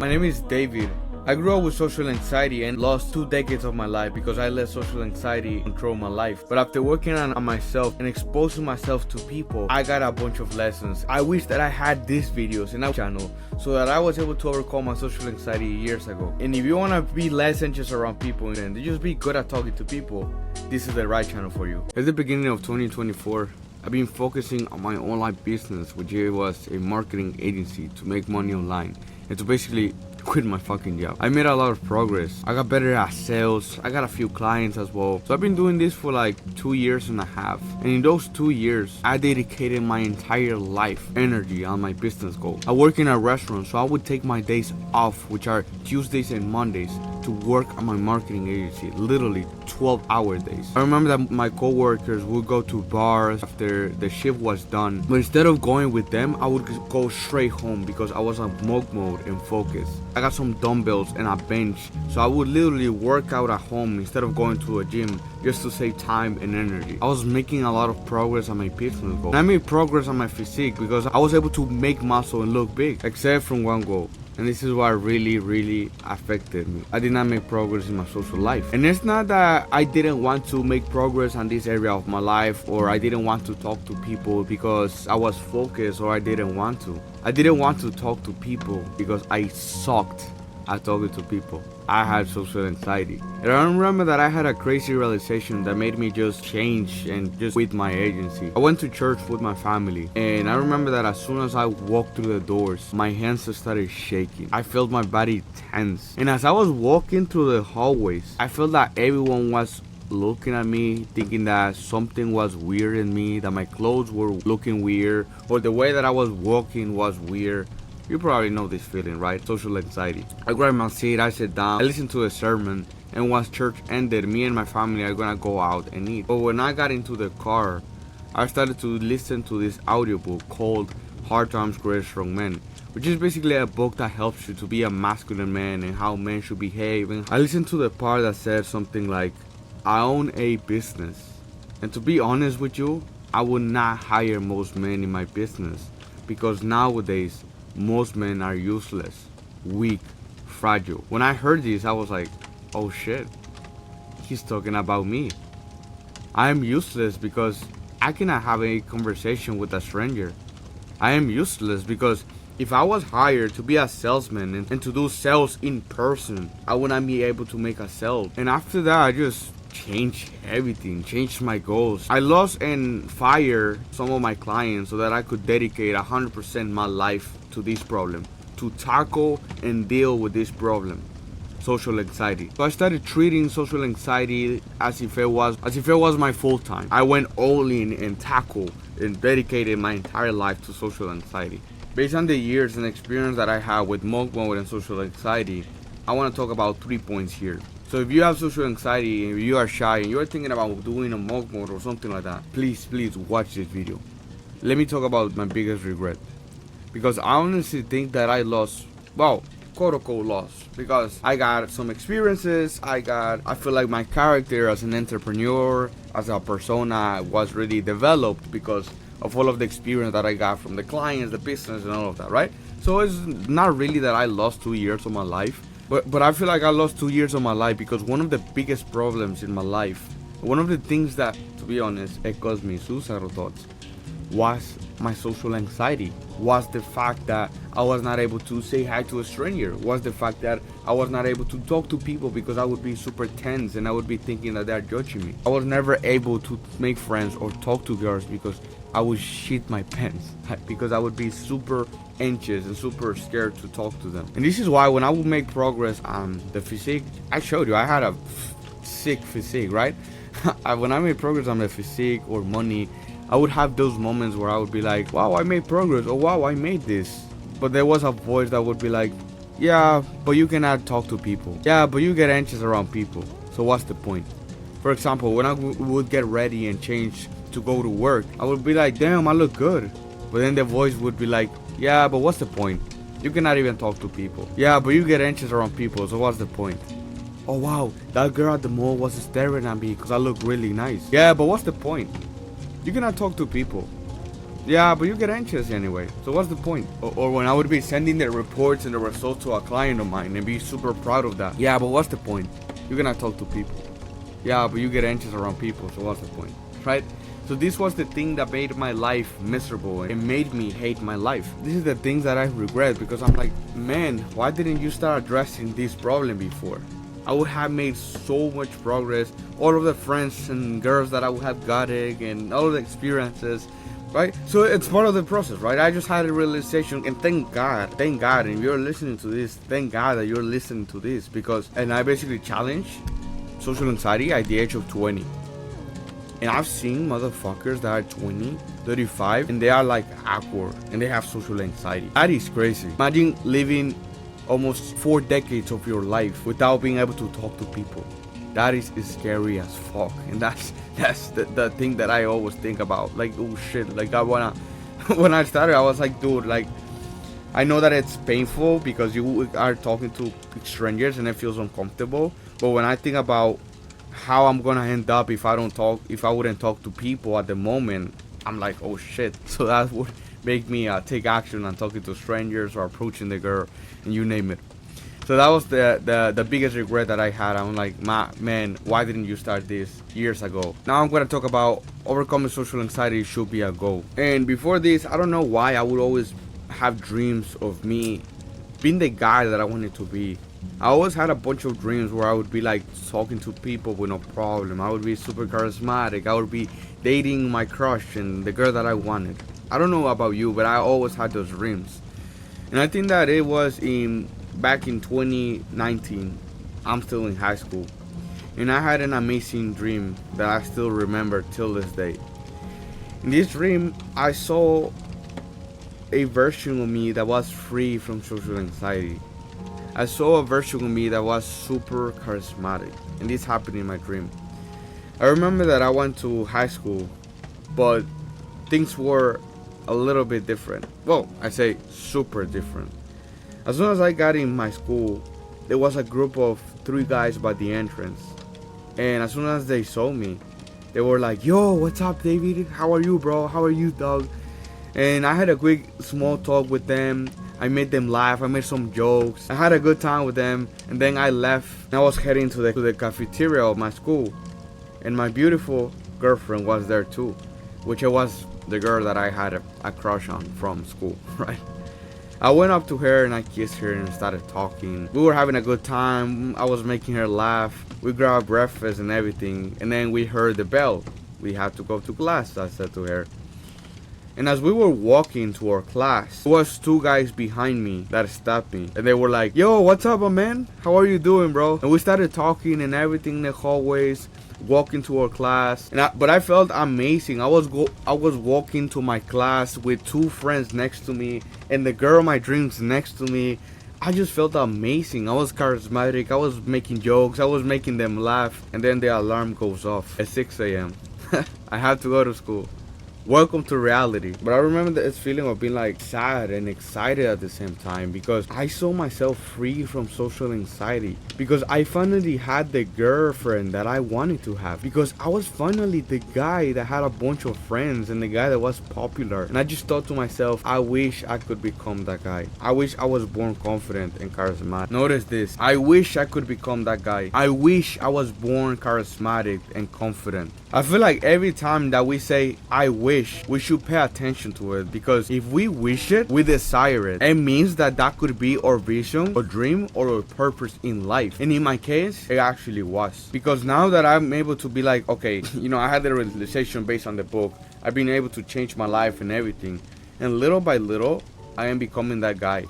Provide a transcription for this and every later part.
My name is David. I grew up with social anxiety and lost 2 decades of my life because I let social anxiety control my life. But after working on myself and exposing myself to people, I got a bunch of lessons. I wish that I had these videos in our channel so that I was able to overcome my social anxiety years ago. And if you want to be less anxious around people and just be good at talking to people, this is the right channel for you. At the beginning of 2024, I've been focusing on my online business, which was a marketing agency to make money online and to basically quit my fucking job. I made a lot of progress. I got better at sales. I got a few clients as well. So I've been doing this for like 2.5 years. And in those 2 years, I dedicated my entire life, energy on my business goal. I work in a restaurant, so I would take my days off, which are Tuesdays and Mondays, to work on my marketing agency, literally 12-hour days. I remember that my coworkers would go to bars after the shift was done, but instead of going with them, I would go straight home because I was on monk mode and focus. I got some dumbbells and a bench, so I would literally work out at home instead of going to a gym just to save time and energy. I was making a lot of progress on my business goal. And I made progress on my physique because I was able to make muscle and look big, except from one goal. And this is what really affected me. I did not make progress in my social life. And it's not that I didn't want to make progress on this area of my life, or I didn't want to talk to people because I was focused, or I didn't want to. I didn't want to talk to people because I sucked at talking to people. I had social anxiety. And I remember that I had a crazy realization that made me just change and just quit my agency. I went to church with my family, and I remember that as soon as I walked through the doors, my hands started shaking. I felt my body tense. And as I was walking through the hallways, I felt that everyone was looking at me, thinking that something was weird in me, that my clothes were looking weird, or the way that I was walking was weird. You probably know this feeling, right? Social anxiety. I grabbed my seat, I sat down, I listened to a sermon, and once church ended, me and my family are gonna go out and eat. But when I got into the car, I started to listen to this audiobook called Hard Times, Great Strong Men, which is basically a book that helps you to be a masculine man and how men should behave. And I listened to the part that said something like, I own a business. And to be honest with you, I would not hire most men in my business because nowadays, most men are useless, weak, fragile. When I heard this, I was like, oh shit, he's talking about me. I am useless because I cannot have a conversation with a stranger. I am useless because if I was hired to be a salesman and to do sales in person, I would not be able to make a sale. And after that, I just changed everything, changed my goals. I lost and fired some of my clients so that I could dedicate 100% my life to this problem, to tackle and deal with this problem, social anxiety. So I started treating social anxiety as if it was my full time. I went all in and tackled and dedicated my entire life to social anxiety. Based on the years and experience that I have with monk mode and social anxiety, I want to talk about 3 points here. So if you have social anxiety and you are shy and you are thinking about doing a monk mode or something like that, please watch this video. Let me talk about my biggest regret. Because I honestly think that I lost, well, quote unquote lost, because I got some experiences. I feel like my character as an entrepreneur, as a persona, was really developed because of all of the experience that I got from the clients, the business, and all of that, right? So it's not really that I lost 2 years of my life, but I feel like I lost 2 years of my life because one of the biggest problems in my life, one of the things that, to be honest, it caused me suicidal thoughts, was my social anxiety, was the fact that I was not able to say hi to a stranger, was the fact that I was not able to talk to people because I would be super tense and I would be thinking that they're judging me. I was never able to make friends or talk to girls because I would shit my pants because I would be super anxious and super scared to talk to them. And this is why when I would make progress on the physique, I showed you I had a sick physique, right? When I made progress on the physique or money, I would have those moments where I would be like, wow, I made progress, or wow, I made this. But there was a voice that would be like, yeah, but you cannot talk to people. Yeah, but you get anxious around people. So what's the point? For example, when I would get ready and change to go to work, I would be like, damn, I look good. But then the voice would be like, yeah, but what's the point? You cannot even talk to people. Yeah, but you get anxious around people, so what's the point? Oh wow, that girl at the mall was staring at me because I look really nice. Yeah, but what's the point? You cannot talk to people. Yeah, but you get anxious anyway. So what's the point? Or when I would be sending the reports and the results to a client of mine and be super proud of that. Yeah, but what's the point? You're gonna talk to people. Yeah, but you get anxious around people. So what's the point? Right? So this was the thing that made my life miserable and made me hate my life. This is the things that I regret because I'm like, man, why didn't you start addressing this problem before? I would have made so much progress. All of the friends and girls that I would have gotten and all of the experiences, right? So it's part of the process, right? I just had a realization, and thank God, and if you're listening to this, thank God that you're listening to this, because, and I basically challenged social anxiety at the age of 20. And I've seen motherfuckers that are 20, 35, and they are like awkward, and they have social anxiety. That is crazy. Imagine living almost 4 decades of your life without being able to talk to people. That is scary as fuck. And that's the thing that I always think about. Like, oh shit, like I wanna when I started I was like, dude, like I know that it's painful because you are talking to strangers and it feels uncomfortable. But when I think about how I'm gonna end up if I wouldn't talk to people at the moment, I'm like, oh shit. So that would make me take action on talking to strangers or approaching the girl and you name it. So that was the biggest regret that I had. I'm like, man, why didn't you start this years ago? Now I'm gonna talk about overcoming social anxiety should be a goal. And before this, I don't know why I would always have dreams of me being the guy that I wanted to be. I always had a bunch of dreams where I would be like talking to people with no problem. I would be super charismatic. I would be dating my crush and the girl that I wanted. I don't know about you, but I always had those dreams. And I think that it was back in 2019. I'm still in high school. And I had an amazing dream that I still remember till this day. In this dream, I saw a version of me that was free from social anxiety. I saw a version of me that was super charismatic, and this happened in my dream. I remember that I went to high school, but things were a little bit different. Well, I say super different. As soon as I got in my school, there was a group of 3 guys by the entrance, and as soon as they saw me, they were like, yo, what's up, David? How are you, bro? How are you, dog? And I had a quick small talk with them. I made them laugh. I made some jokes. I had a good time with them. And then I left. I was heading to the cafeteria of my school. And my beautiful girlfriend was there too. Which was the girl that I had a crush on from school, right? I went up to her and I kissed her and started talking. We were having a good time. I was making her laugh. We grabbed breakfast and everything. And then we heard the bell. We had to go to class, I said to her. And as we were walking to our class, there was 2 guys behind me that stopped me. And they were like, yo, what's up, my man? How are you doing, bro? And we started talking and everything in the hallways, walking to our class. But I felt amazing. I was walking to my class with 2 friends next to me and the girl of my dreams next to me. I just felt amazing. I was charismatic. I was making jokes. I was making them laugh. And then the alarm goes off at 6 a.m. I have to go to school. Welcome to reality. But I remember this feeling of being like sad and excited at the same time because I saw myself free from social anxiety, because I finally had the girlfriend that I wanted to have, because I was finally the guy that had a bunch of friends and the guy that was popular. And I just thought to myself, I wish I could become that guy. I wish I was born confident and charismatic. Notice this. I wish I could become that guy. I wish I was born charismatic and confident. I feel like every time that we say I wish, we should pay attention to it, because if we wish it, we desire it. It means that could be our vision, or dream, or our purpose in life. And in my case, it actually was. Because now that I'm able to be like, okay, I had the realization based on the book. I've been able to change my life and everything. And little by little, I am becoming that guy.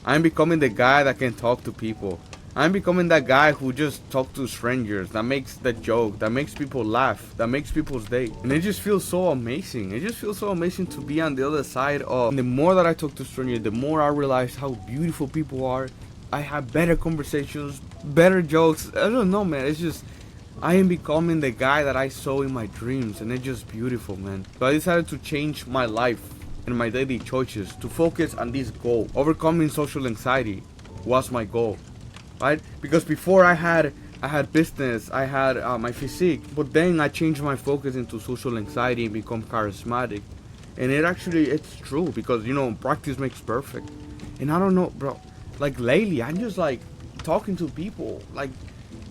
I am becoming the guy that can talk to people. I'm becoming that guy who just talks to strangers, that makes the joke, that makes people laugh, that makes people's day. And it just feels so amazing. It just feels so amazing to be on the other side of. And the more that I talk to strangers, the more I realize how beautiful people are. I have better conversations, better jokes. I don't know, man. It's just, I am becoming the guy that I saw in my dreams. And it's just beautiful, man. So I decided to change my life and my daily choices to focus on this goal. Overcoming social anxiety was my goal. Right? Because before I had business, I had my physique, but then I changed my focus into social anxiety and become charismatic. And it's true, because practice makes perfect. And I don't know, bro, like lately I'm just like talking to people, like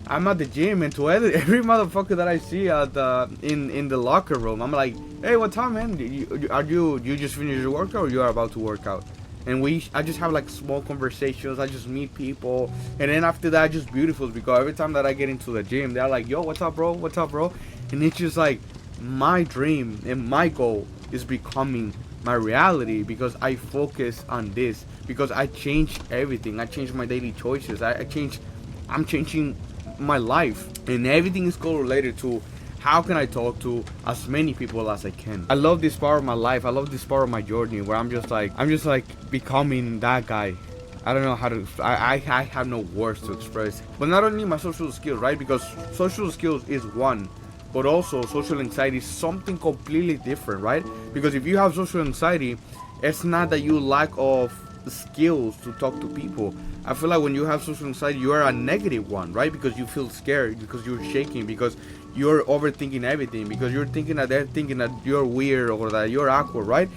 I'm at the gym, and to every motherfucker that I see at the in the locker room, I'm like, hey, what's up, man? You just finished your workout, or you are about to work out? And I just have like small conversations. I just meet people, and then after that, just beautiful, because every time that I get into the gym, they're like, yo, what's up, bro? What's up, bro? And it's just like my dream and my goal is becoming my reality, because I focus on this, because I changed everything. I changed my daily choices. I'm changing my life, and everything is correlated to how can I talk to as many people as I can. I love this part of my life. I love this part of my journey, where I'm just like becoming that guy. I don't know how to. I have no words to express. But not only my social skills, right? Because social skills is one, but also social anxiety is something completely different, right? Because if you have social anxiety, it's not that you lack of skills to talk to people. I feel like when you have social anxiety, you are a negative one, right? Because you feel scared, because you're shaking, because you're overthinking everything, because you're thinking that they're thinking that you're weird or that you're awkward, right?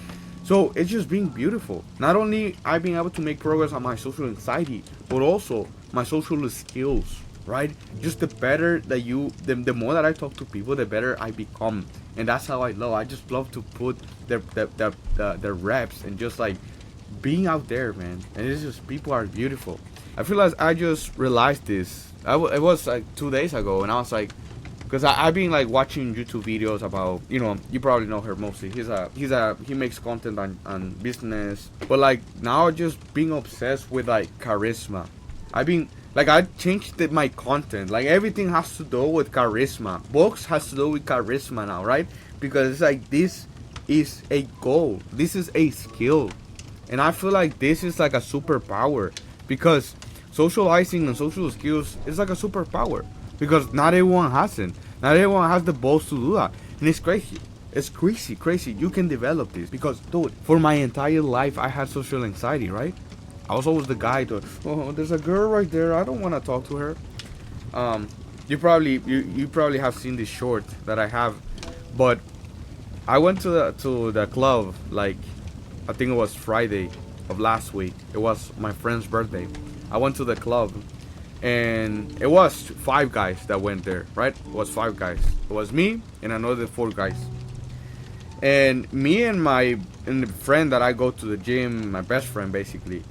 So it's just being beautiful. Not only I being able to make progress on my social anxiety, but also my social skills, right? Just the better that the more that I talk to people, the better I become. And that's how I love. I just love to put the reps, and just like being out there, man. And it's just, people are beautiful. I feel like I just realized this. It was like 2 days ago, and I was like, because I've been like watching YouTube videos about, you probably know her mostly. He makes content on business, but like now just being obsessed with like charisma. I changed my content. Like everything has to do with charisma. Books has to do with charisma now, right? Because it's like, this is a goal. This is a skill. And I feel like this is like a superpower, because socializing and social skills is like a superpower, because not everyone has it. Not everyone has the balls to do that. And it's crazy. It's crazy. You can develop this, because, dude, for my entire life, I had social anxiety, right? I was always the guy to, oh, there's a girl right there, I don't want to talk to her. You probably have seen this short that I have, but I went to the club, like, I think it was Friday of last week. It was my friend's birthday. I went to the club, and it was 5 guys that went there, right? It was 5 guys. It was me and another 4 guys. And me and the friend that I go to the gym, my best friend basically,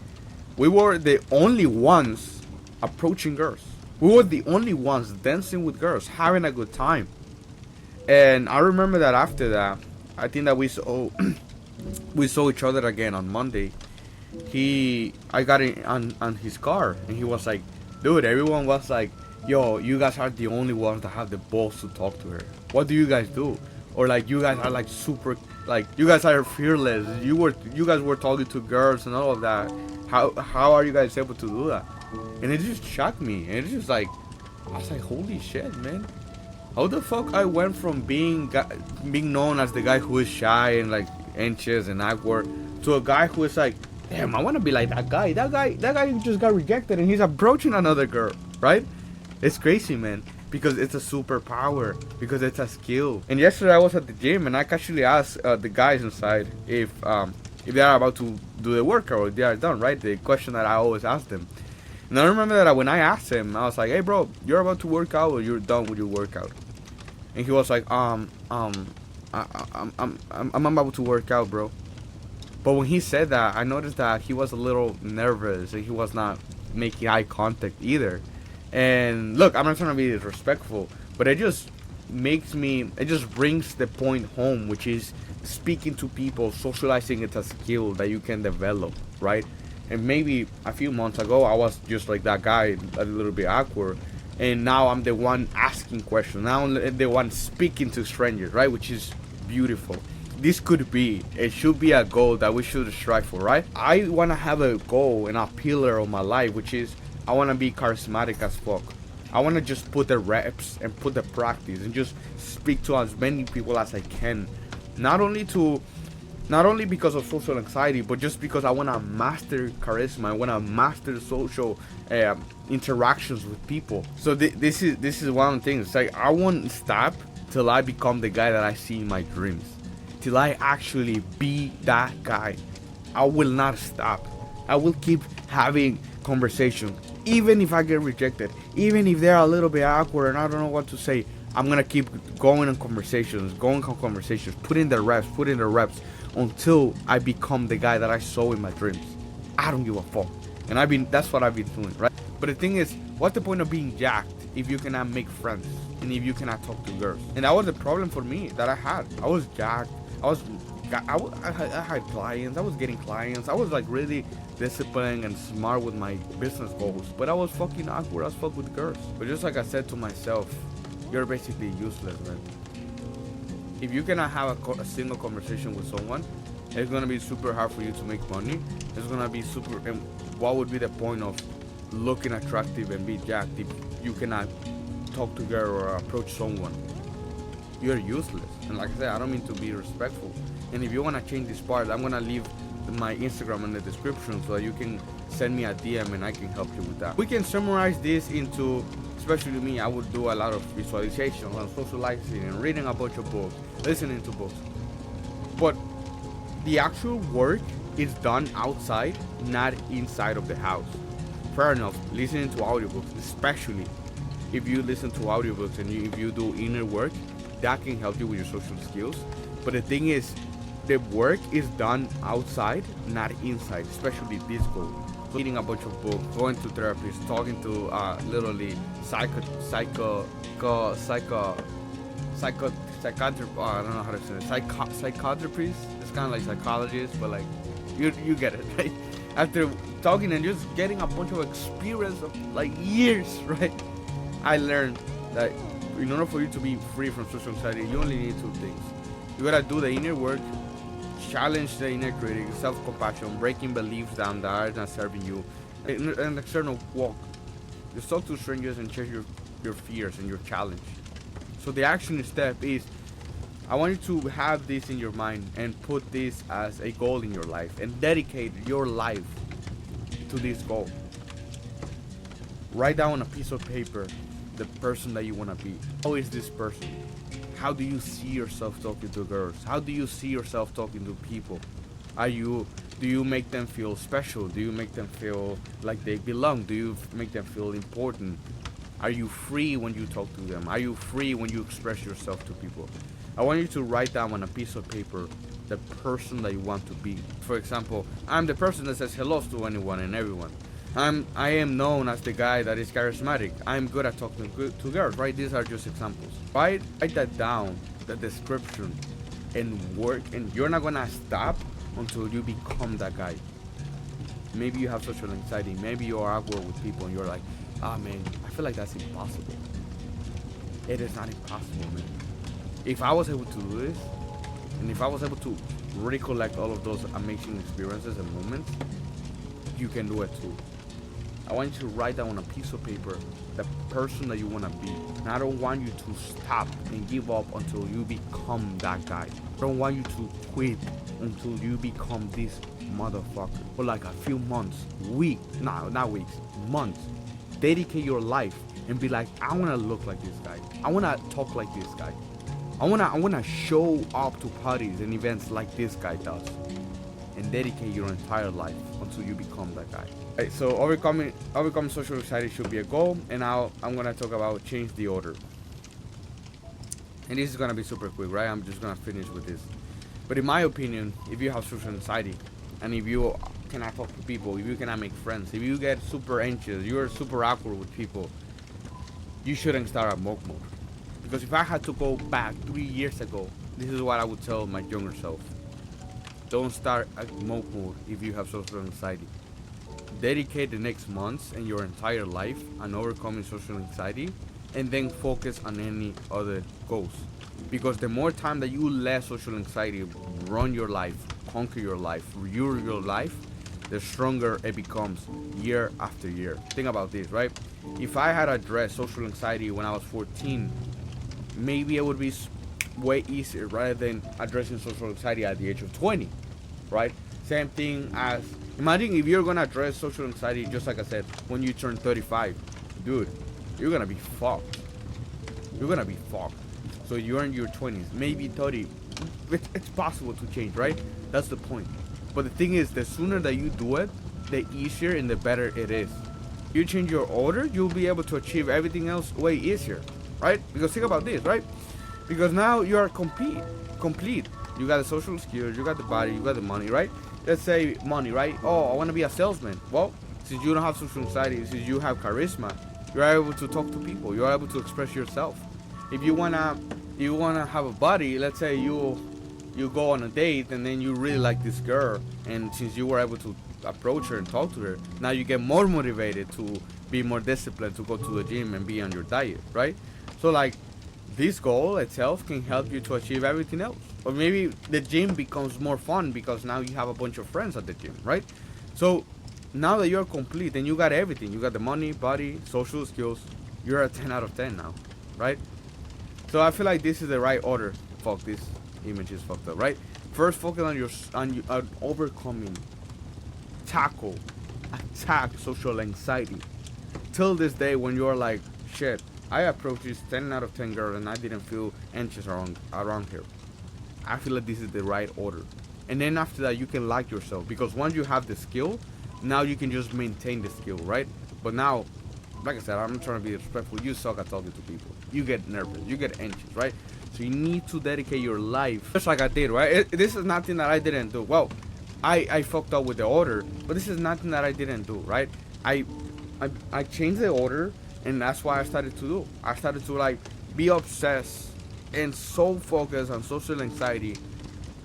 we were the only ones approaching girls. We were the only ones dancing with girls, having a good time. And I remember that after that, I think that we saw each other again on Monday. I got in on his car, and he was like, dude, everyone was like, yo, you guys are the only ones that have the balls to talk to her. What do you guys do? Or like, you guys are like super, like, you guys are fearless. You guys were talking to girls and all of that. How are you guys able to do that? And it just shocked me. And it's just like, I was like, holy shit, man. How the fuck I went from being known as the guy who is shy and like anxious and awkward, to a guy who is like, damn, I want to be like that guy. That guy just got rejected, and he's approaching another girl, right? It's crazy, man, because it's a superpower, because it's a skill. And yesterday I was at the gym, and I actually asked the guys inside if they are about to do the workout, or they are done, right? The question that I always ask them. And I remember that when I asked him, I was like, hey bro, you're about to work out, or you're done with your workout? And he was like, I'm about to work out, bro. But when he said that, I noticed that he was a little nervous, and he was not making eye contact either. And look, I'm not trying to be disrespectful, but it just brings the point home, which is speaking to people, socializing. It's a skill that you can develop, right? And maybe a few months ago, I was just like that guy, a little bit awkward. And now I'm the one asking questions. Now I'm the one speaking to strangers, right? Which is beautiful. This it should be a goal that we should strive for, right? I want to have a goal and a pillar of my life, which is I want to be charismatic as fuck. I want to just put the reps and put the practice and just speak to as many people as I can. Not only because of social anxiety, but just because I want to master charisma. I want to master social interactions with people. So this is one of the things. It's like, I won't stop till I become the guy that I see in my dreams. until I actually be that guy. I will not stop. I will keep having conversations. Even if I get rejected, even if they're a little bit awkward and I don't know what to say, I'm gonna keep going on conversations, put in the reps until I become the guy that I saw in my dreams. I don't give a fuck. And that's what I've been doing, right? But the thing is, what's the point of being jacked if you cannot make friends and if you cannot talk to girls? And that was the problem for me that I had. I was jacked. I had clients. I was getting clients. I was like really disciplined and smart with my business goals. But I was fucking awkward as fuck with girls. But just like I said to myself, you're basically useless, man. If you cannot have a single conversation with someone, it's gonna be super hard for you to make money. It's gonna be super. And what would be the point of looking attractive and be jacked if you cannot talk to girl or approach someone? You're useless. And like I said, I don't mean to be respectful. And if you wanna change this part, I'm gonna leave my Instagram in the description so that you can send me a DM and I can help you with that. We can summarize this into, especially me, I would do a lot of visualizations and socializing and reading a bunch of books, listening to books. But the actual work is done outside, not inside of the house. Fair enough, listening to audiobooks, especially if you listen to audiobooks and if you do inner work, that can help you with your social skills. But the thing is, the work is done outside, not inside, especially this goal. So reading a bunch of books, going to therapists, talking to literally psychiatrist, I don't know how to say it, psychiatrist. It's kind of like psychologist, but like you get it, right? After talking and just getting a bunch of experience of like years, right? I learned that in order for you to be free from social anxiety, you only need two things. You gotta do the inner work, challenge the inner critic, self-compassion, breaking beliefs down that are not serving you, an external walk. Just talk to strangers and share your fears and your challenge. So the action step is, I want you to have this in your mind and put this as a goal in your life and dedicate your life to this goal. Write down on a piece of paper the person that you want to be. How is this person? How do you see yourself talking to girls? How do you see yourself talking to people? Do you make them feel special? Do you make them feel like they belong? Do you make them feel important? Are you free when you talk to them? Are you free when you express yourself to people? I want you to write down on a piece of paper the person that you want to be. For example, I'm the person that says hello to anyone and everyone. I am known as the guy that is charismatic. I'm good at talking to girls, right? These are just examples. Write that down, the description, and work. And you're not gonna stop until you become that guy. Maybe you have social anxiety. Maybe you are awkward with people and you're like, man, I feel like that's impossible. It is not impossible, man. If I was able to do this, and if I was able to recollect all of those amazing experiences and moments, you can do it too. I want you to write down on a piece of paper the person that you want to be. And I don't want you to stop and give up until you become that guy. I don't want you to quit until you become this motherfucker. For like a few months, not weeks, months. Dedicate your life and be like, I want to look like this guy. I want to talk like this guy. I wanna show up to parties and events like this guy does. And dedicate your entire life until you become that guy. Right, so overcoming social anxiety should be a goal, and now I'm gonna talk about change the order. And this is gonna be super quick, right? I'm just gonna finish with this. But in my opinion, if you have social anxiety, and if you cannot talk to people, if you cannot make friends, if you get super anxious, you're super awkward with people, you shouldn't start at monk mode. Because if I had to go back 3 years ago, this is what I would tell my younger self. Don't start at monk mode if you have social anxiety. Dedicate the next months and your entire life on overcoming social anxiety, and then focus on any other goals. Because the more time that you let social anxiety run your life, conquer your life, rule your life, the stronger it becomes year after year. Think about this, right? If I had addressed social anxiety when I was 14, maybe it would be way easier rather than addressing social anxiety at the age of 20, right? Same thing as, imagine if you're gonna address social anxiety, just like I said, when you turn 35, dude, you're gonna be fucked. You're gonna be fucked. So you're in your 20s, maybe 30, it's possible to change, right? That's the point. But the thing is, the sooner that you do it, the easier and the better it is. You change your order, you'll be able to achieve everything else way easier, right? Because think about this, right? Because now you are complete. You got the social skills, you got the body, you got the money, right? Let's say money, right? Oh, I want to be a salesman. Well, since you don't have social anxiety, since you have charisma, you're able to talk to people. You're able to express yourself. If you wanna have a body, let's say you go on a date and then you really like this girl, and since you were able to approach her and talk to her, now you get more motivated to be more disciplined, to go to the gym and be on your diet, right? So like, this goal itself can help you to achieve everything else. Or maybe the gym becomes more fun because now you have a bunch of friends at the gym, right? So now that you're complete and you got everything, you got the money, body, social skills, you're a 10 out of 10 now, right? So I feel like this is the right order. Fuck, this image is fucked up, right? First, focus on overcoming, attack social anxiety. Till this day, when you're like, shit, I approached this 10 out of 10 girl and I didn't feel anxious around her. I feel like this is the right order. And then after that, you can like yourself, because once you have the skill, now you can just maintain the skill, right? But now, like I said, I'm trying to be respectful. You suck at talking to people. You get nervous. You get anxious, right? So you need to dedicate your life, just like I did, right? This is nothing that I didn't do. Well, I fucked up with the order, but this is nothing that I didn't do, right? I changed the order, and that's why I started to do. I started to like be obsessed and so focused on social anxiety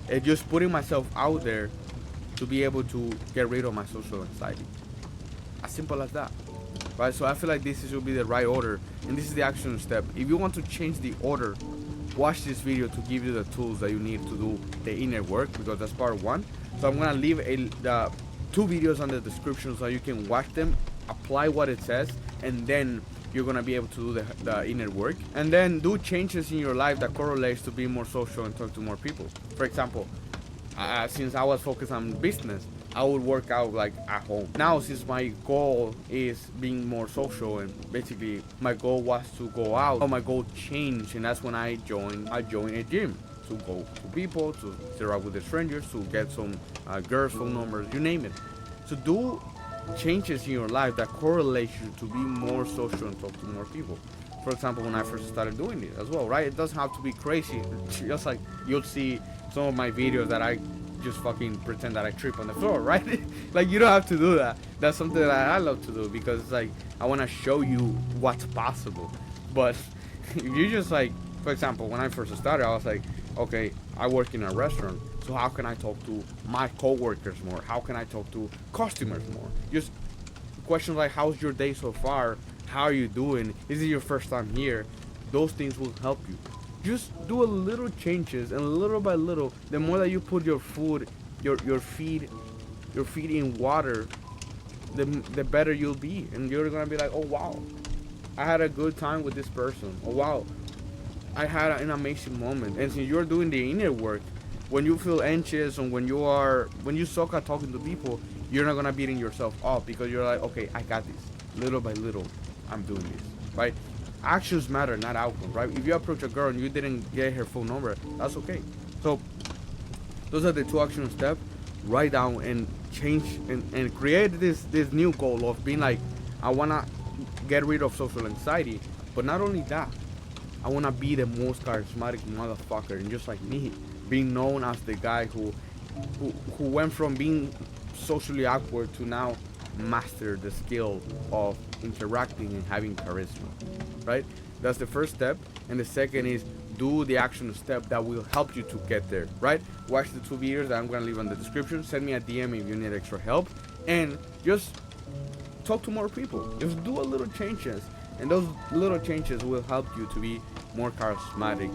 and just putting myself out there to be able to get rid of my social anxiety. As simple as that, right? So I feel like this should be the right order, and this is the action step. If you want to change the order, watch this video to give you the tools that you need to do the inner work, because that's part one. So I'm gonna leave the 2 videos on the description so you can watch them, apply what it says, and then you're gonna be able to do the inner work, and then do changes in your life that correlates to being more social and talk to more people. For example, since I was focused on business, I would work out like at home. Now, since my goal is being more social, and basically my goal was to go out, my goal changed, and that's when I joined a gym to go to people, to interact with the strangers, to get some girls' phone numbers, you name it. So do changes in your life that correlate you to be more social and talk to more people. For example, when I first started doing this as well, right? It doesn't have to be crazy. Just like you'll see some of my videos that I just fucking pretend that I trip on the floor, right? Like, you don't have to do that. That's something that I love to do, because it's like I want to show you what's possible. But if you just like, for example, when I first started, I was like, okay, I work in a restaurant, so how can I talk to my coworkers more? How can I talk to customers more? Just questions like, how's your day so far? How are you doing? Is it your first time here? Those things will help you. Just do a little changes, and little by little, the more that you put your food, your feet in water, the better you'll be, and you're gonna be like, oh wow, I had a good time with this person. Oh wow, I had an amazing moment. And since you're doing the inner work, when you feel anxious and when you suck at talking to people, you're not gonna beating yourself up, because you're like, okay, I got this. Little by little, I'm doing this, right? Actions matter, not outcomes, right? If you approach a girl and you didn't get her phone number, that's okay. So those are the 2 action steps. Write down and change and create this new goal of being like, I wanna get rid of social anxiety, but not only that, I wanna be the most charismatic motherfucker, and just like me, being known as the guy who went from being socially awkward to now master the skill of interacting and having charisma, right? That's the first step. And the second is do the action step that will help you to get there, right? Watch the 2 videos that I'm gonna leave in the description. Send me a DM if you need extra help, and just talk to more people. Just do a little changes, and those little changes will help you to be more charismatic